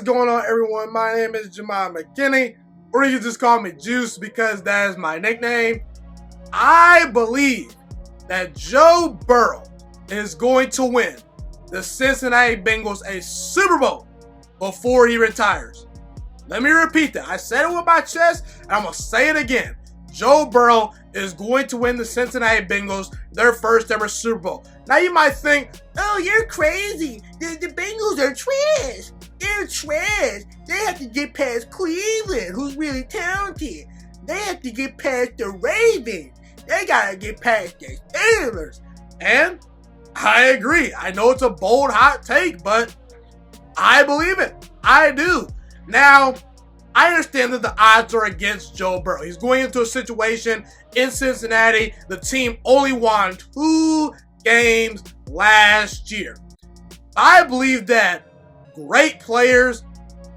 going on, everyone? My name is Jamal McKinney, or you can just call me Juice because that is my nickname. I believe that Joe Burrow is going to win the Cincinnati Bengals a Super Bowl before he retires. Let me repeat that. I said it with my chest, and I'm going to say it again. Joe Burrow is going to win the Cincinnati Bengals their first ever Super Bowl. Now you might think, oh, you're crazy. The Bengals are trash. They're trash. They have to get past Cleveland, who's really talented. They have to get past the Ravens. They got to get past the Steelers. And I agree. I know it's a bold, hot take, but I believe it. I do. Now, I understand that the odds are against Joe Burrow. He's going into a situation in Cincinnati. The team only won 2 games last year. I believe that great players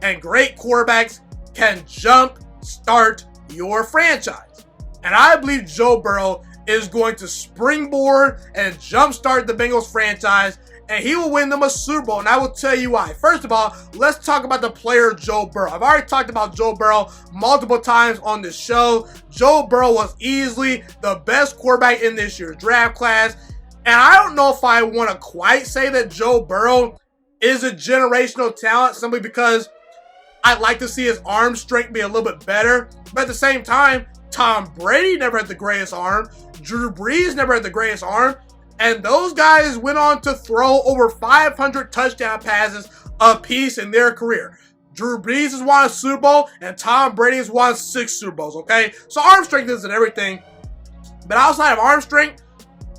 and great quarterbacks can jump start your franchise. And I believe Joe Burrow is going to springboard and jumpstart the Bengals franchise, and he will win them a Super Bowl, and I will tell you why. First of all, let's talk about the player Joe Burrow. I've already talked about Joe Burrow multiple times on this show. Joe Burrow was easily the best quarterback in this year's draft class, and I don't know if I want to quite say that Joe Burrow is a generational talent simply because I'd like to see his arm strength be a little bit better, but at the same time, Tom Brady never had the greatest arm. Drew Brees never had the greatest arm. And those guys went on to throw over 500 touchdown passes apiece in their career. Drew Brees has won a Super Bowl, and Tom Brady has won 6 Super Bowls, okay? So arm strength isn't everything. But outside of arm strength,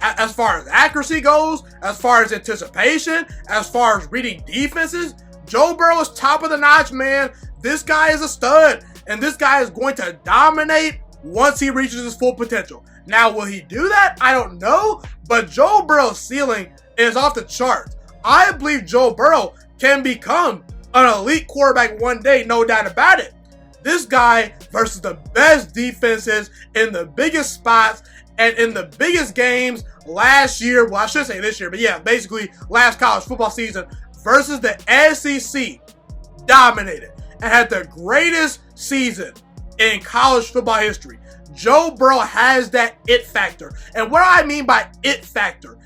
as far as accuracy goes, as far as anticipation, as far as reading defenses, Joe Burrow is top of the notch, man. This guy is a stud, and this guy is going to dominate once he reaches his full potential. Now, will he do that? I don't know, but Joe Burrow's ceiling is off the charts. I believe Joe Burrow can become an elite quarterback one day, no doubt about it. This guy versus the best defenses in the biggest spots and in the biggest games last year. Well, I should say this year, but yeah, basically last college football season versus the SEC, dominated and had the greatest season in college football history. Joe Burrow has that it factor. And what I mean by it factor,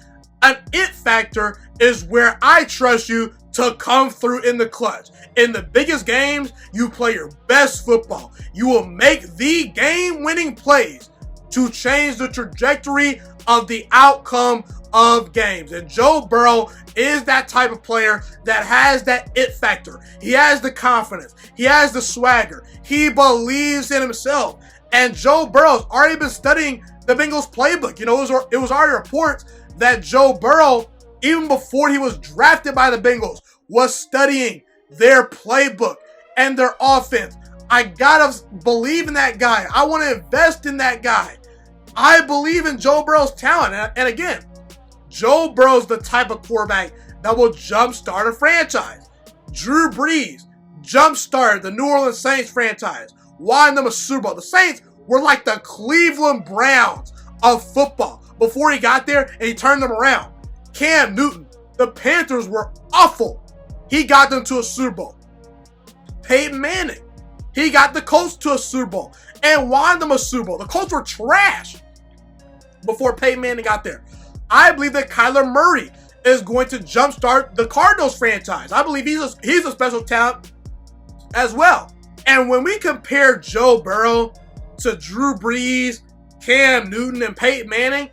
an it factor is where I trust you to come through in the clutch. In the biggest games, you play your best football. You will make the game-winning plays to change the trajectory of the outcome of games. And Joe Burrow is that type of player that has that it factor. He has the confidence. He has the swagger. He believes in himself. And Joe Burrow's already been studying the Bengals playbook. You know, it was already reports that Joe Burrow, even before he was drafted by the Bengals, was studying their playbook and their offense. I gotta believe in that guy. I want to invest in that guy. I believe in Joe Burrow's talent. And again, Joe Burrow's the type of quarterback that will jumpstart a franchise. Drew Brees jumpstarted the New Orleans Saints franchise, won them a Super Bowl. The Saints were like the Cleveland Browns of football before he got there, and he turned them around. Cam Newton, the Panthers were awful. He got them to a Super Bowl. Peyton Manning, he got the Colts to a Super Bowl and won them a Super Bowl. The Colts were trash before Peyton Manning got there. I believe that Kyler Murray is going to jumpstart the Cardinals franchise. I believe he's a special talent as well. And when we compare Joe Burrow to Drew Brees, Cam Newton, and Peyton Manning,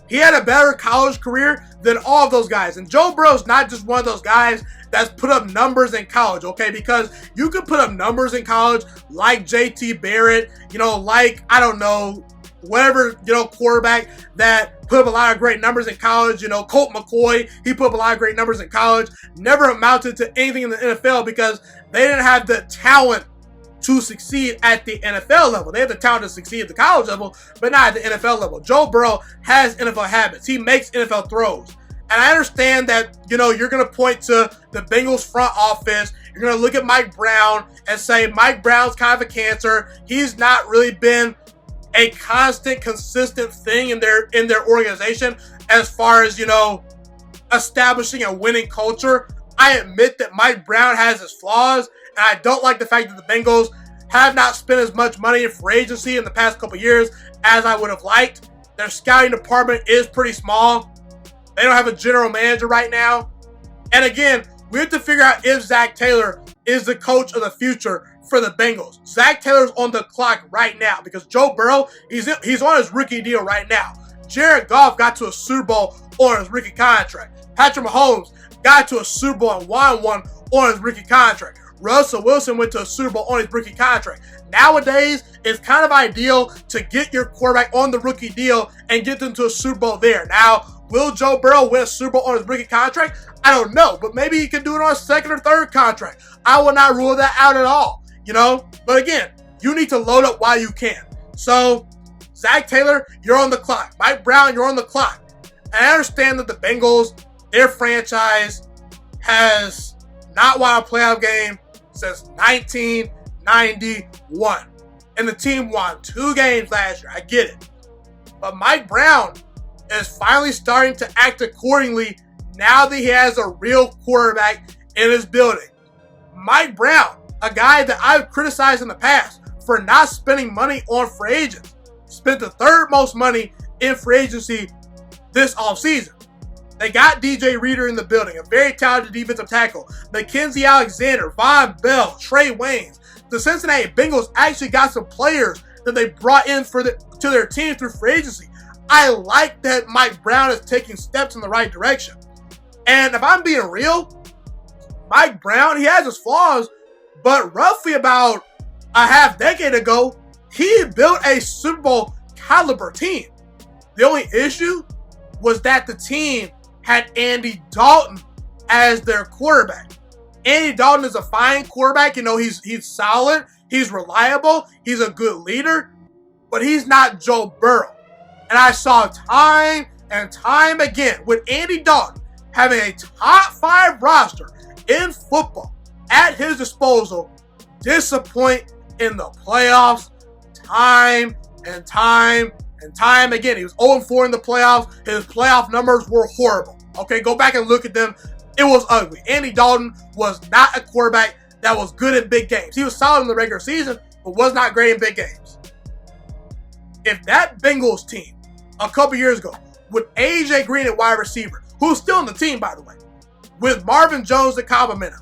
he had a better college career than all of those guys. And Joe Burrow's not just one of those guys that's put up numbers in college, okay? Because you could put up numbers in college like JT Barrett, like, I don't know, whatever, quarterback that put up a lot of great numbers in college. Colt McCoy, he put up a lot of great numbers in college, never amounted to anything in the NFL because they didn't have the talent to succeed at the NFL level. They have the talent to succeed at the college level, but not at the NFL level. Joe Burrow has NFL habits. He makes NFL throws. And I understand that, you're going to point to the Bengals front office. You're going to look at Mike Brown and say, Mike Brown's kind of a cancer. He's not really been a constant, consistent thing in their organization as far as, establishing a winning culture. I admit that Mike Brown has his flaws, And I don't like the fact that the Bengals have not spent as much money in free agency in the past couple years as I would have liked. Their scouting department is pretty small. They don't have a general manager right now. And again, we have to figure out if Zac Taylor is the coach of the future for the Bengals. Zac Taylor's on the clock right now because Joe Burrow, he's on his rookie deal right now. Jared Goff got to a Super Bowl on his rookie contract. Patrick Mahomes got to a Super Bowl and won one on his rookie contract. Russell Wilson went to a Super Bowl on his rookie contract. Nowadays, it's kind of ideal to get your quarterback on the rookie deal and get them to a Super Bowl there. Now, will Joe Burrow win a Super Bowl on his rookie contract? I don't know, but maybe he can do it on a second or third contract. I will not rule that out at all, But again, you need to load up while you can. So, Zac Taylor, you're on the clock. Mike Brown, you're on the clock. And I understand that the Bengals, their franchise, has not won a playoff game since 1991. And the team won 2 games last year. I get it. But Mike Brown is finally starting to act accordingly now that he has a real quarterback in his building. Mike Brown, a guy that I've criticized in the past for not spending money on free agents, spent the third most money in free agency this offseason. They got DJ Reader in the building, a very talented defensive tackle. Mackenzie Alexander, Von Bell, Trey Waynes. The Cincinnati Bengals actually got some players that they brought in to their team through free agency. I like that Mike Brown is taking steps in the right direction. And if I'm being real, Mike Brown, he has his flaws, but roughly about a half decade ago, he built a Super Bowl caliber team. The only issue was that the team had Andy Dalton as their quarterback. Andy Dalton is a fine quarterback. He's solid. He's reliable. He's a good leader. But he's not Joe Burrow. And I saw time and time again with Andy Dalton having a top 5 roster in football at his disposal disappoint in the playoffs time and time and time again. He was 0-4 in the playoffs. His playoff numbers were horrible. Okay, go back and look at them. It was ugly. Andy Dalton was not a quarterback that was good in big games. He was solid in the regular season, but was not great in big games. If that Bengals team a couple years ago with A.J. Green at wide receiver, who's still on the team, by the way, with Marvin Jones to complement him,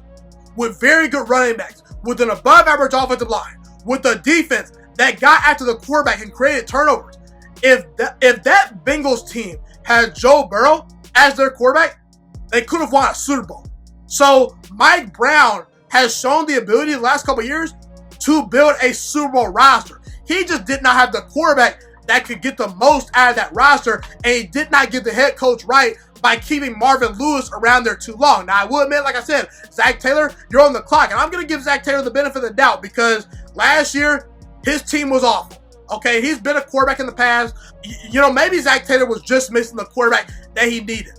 with very good running backs, with an above-average offensive line, with a defense that got after the quarterback and created turnovers, if that Bengals team had Joe Burrow as their quarterback, they could have won a Super Bowl. So Mike Brown has shown the ability the last couple of years to build a Super Bowl roster. He just did not have the quarterback that could get the most out of that roster, and he did not get the head coach right by keeping Marvin Lewis around there too long. Now, I will admit, like I said, Zac Taylor, you're on the clock, and I'm going to give Zac Taylor the benefit of the doubt because last year, his team was awful. Okay, he's been a quarterback in the past. Maybe Zac Taylor was just missing the quarterback that he needed.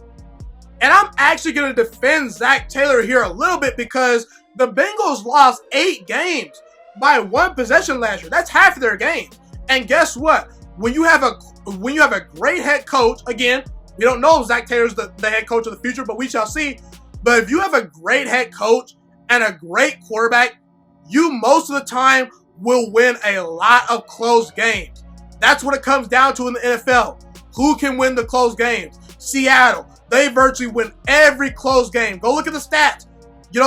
And I'm actually going to defend Zac Taylor here a little bit because the Bengals lost 8 games by 1 possession last year. That's half of their games. And guess what? When you have a great head coach, again, we don't know if Zac Taylor's the head coach of the future, but we shall see. But if you have a great head coach and a great quarterback, you most of the time will win a lot of close games. That's what it comes down to in the NFL. Who can win the close games? Seattle. They virtually win every close game. Go look at the stats.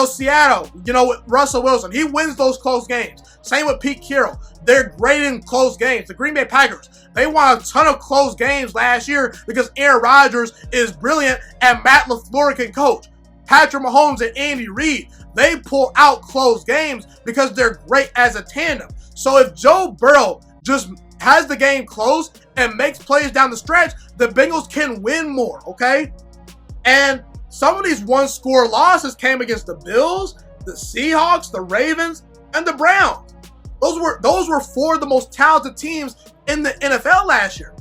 Seattle, with Russell Wilson, he wins those close games. Same with Pete Carroll. They're great in close games. The Green Bay Packers, they won a ton of close games last year because Aaron Rodgers is brilliant and Matt LaFleur can coach. Patrick Mahomes and Andy Reid, they pull out close games because they're great as a tandem. So if Joe Burrow just has the game close and makes plays down the stretch, the Bengals can win more, okay? And some of these one-score losses came against the Bills, the Seahawks, the Ravens, and the Browns. Those were 4 of the most talented teams in the NFL last year.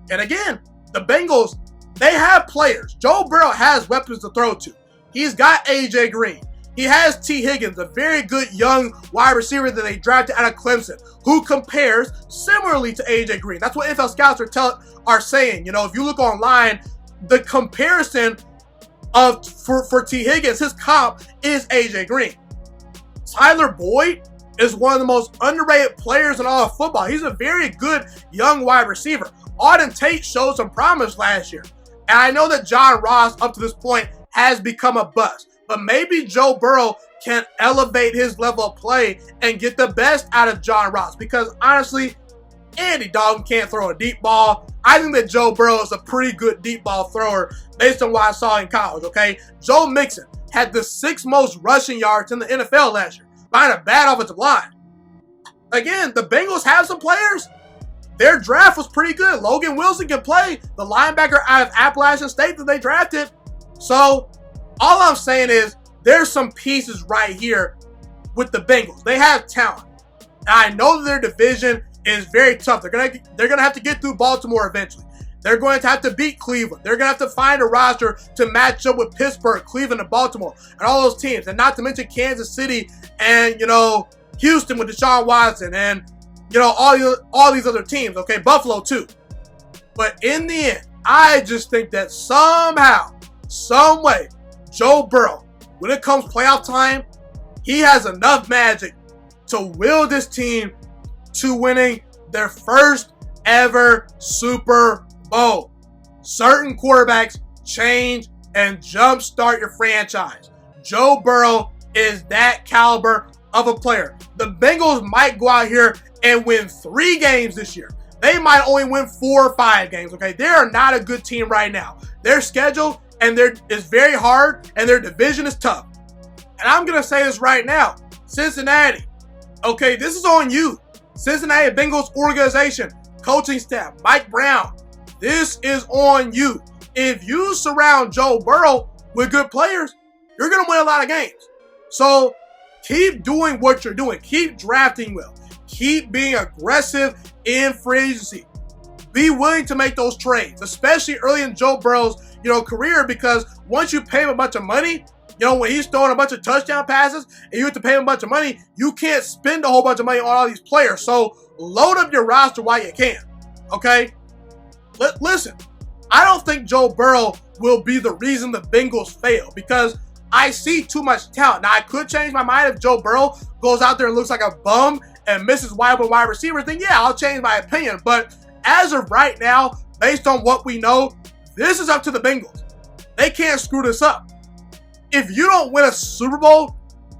And again, the Bengals, they have players. Joe Burrow has weapons to throw to. He's got A.J. Green. He has T. Higgins, a very good young wide receiver that they drafted out of Clemson, who compares similarly to A.J. Green. That's what NFL scouts are saying. If you look online, the comparison for T. Higgins, his comp is A.J. Green. Tyler Boyd is one of the most underrated players in all of football. He's a very good young wide receiver. Auden Tate showed some promise last year. And I know that John Ross, up to this point, has become a bust. But maybe Joe Burrow can elevate his level of play and get the best out of John Ross. Because honestly, Andy Dalton can't throw a deep ball. I think that Joe Burrow is a pretty good deep ball thrower based on what I saw in college, okay? Joe Mixon had the 6th most rushing yards in the NFL last year behind a bad offensive line. Again, the Bengals have some players. Their draft was pretty good. Logan Wilson can play, the linebacker out of Appalachian State that they drafted. So all I'm saying is there's some pieces right here with the Bengals. They have talent. And I know that their division is very tough. They're gonna have to get through Baltimore eventually. They're going to have to beat Cleveland. They're going to have to find a roster to match up with Pittsburgh, Cleveland, and Baltimore, and all those teams. And not to mention Kansas City and, Houston with Deshaun Watson and, all these other teams, okay? Buffalo too. But in the end, I just think that somehow, some way, Joe Burrow, when it comes playoff time, he has enough magic to will this team to winning their first ever Super Bowl. Certain quarterbacks change and jumpstart your franchise. Joe Burrow is that caliber of a player. The Bengals might go out here and win 3 games this year. They might only win 4 or 5 games, okay? They are not a good team right now. Their schedule is very hard, and their division is tough. And I'm going to say this right now. Cincinnati, okay, this is on you. Cincinnati Bengals organization, coaching staff, Mike Brown, this is on you. If you surround Joe Burrow with good players, you're going to win a lot of games. So keep doing what you're doing. Keep drafting well. Keep being aggressive in free agency. Be willing to make those trades, especially early in Joe Burrow's career, because once you pay him a bunch of money, when he's throwing a bunch of touchdown passes and you have to pay him a bunch of money, you can't spend a whole bunch of money on all these players. So load up your roster while you can, okay? Listen, I don't think Joe Burrow will be the reason the Bengals fail because I see too much talent. Now, I could change my mind if Joe Burrow goes out there and looks like a bum and misses wide open wide receivers, then yeah, I'll change my opinion. But as of right now, based on what we know, this is up to the Bengals. They can't screw this up. If you don't win a Super Bowl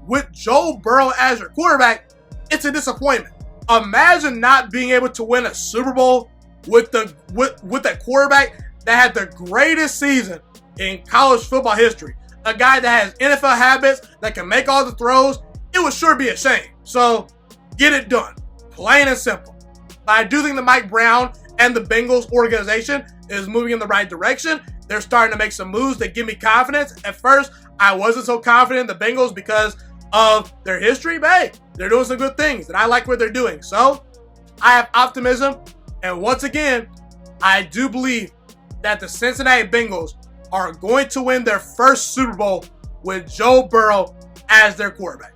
with Joe Burrow as your quarterback, it's a disappointment. Imagine not being able to win a Super Bowl with a quarterback that had the greatest season in college football history. A guy that has NFL habits, that can make all the throws. It would sure be a shame. So get it done. Plain and simple. But I do think that Mike Brown and the Bengals organization is moving in the right direction. They're starting to make some moves that give me confidence. At first, I wasn't so confident in the Bengals because of their history, but hey, they're doing some good things, and I like what they're doing. So, I have optimism, and once again, I do believe that the Cincinnati Bengals are going to win their first Super Bowl with Joe Burrow as their quarterback.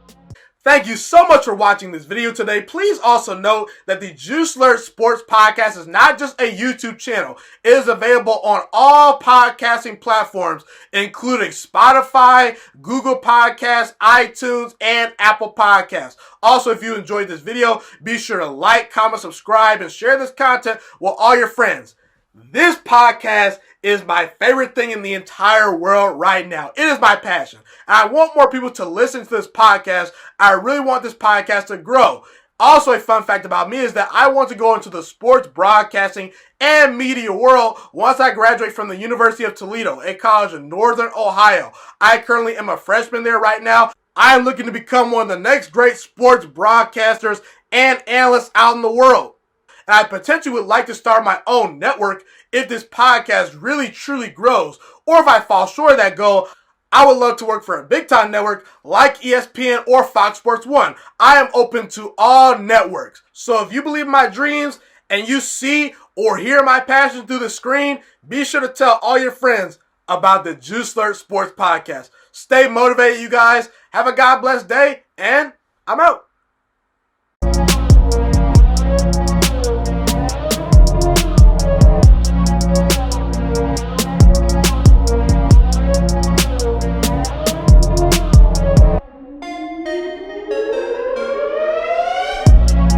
Thank you so much for watching this video today. Please also note that the Juice Alert Sports Podcast is not just a YouTube channel. It is available on all podcasting platforms, including Spotify, Google Podcasts, iTunes, and Apple Podcasts. Also, if you enjoyed this video, be sure to like, comment, subscribe, and share this content with all your friends. This podcast is my favorite thing in the entire world right now. It is my passion. And I want more people to listen to this podcast. I really want this podcast to grow. Also, a fun fact about me is that I want to go into the sports broadcasting and media world once I graduate from the University of Toledo, a college in Northern Ohio. I currently am a freshman there right now. I am looking to become one of the next great sports broadcasters and analysts out in the world. And I potentially would like to start my own network if this podcast really truly grows. Or if I fall short of that goal, I would love to work for a big-time network like ESPN or Fox Sports 1. I am open to all networks. So if you believe in my dreams and you see or hear my passion through the screen, be sure to tell all your friends about the Juice Alert Sports Podcast. Stay motivated, you guys. Have a God bless day, and I'm out.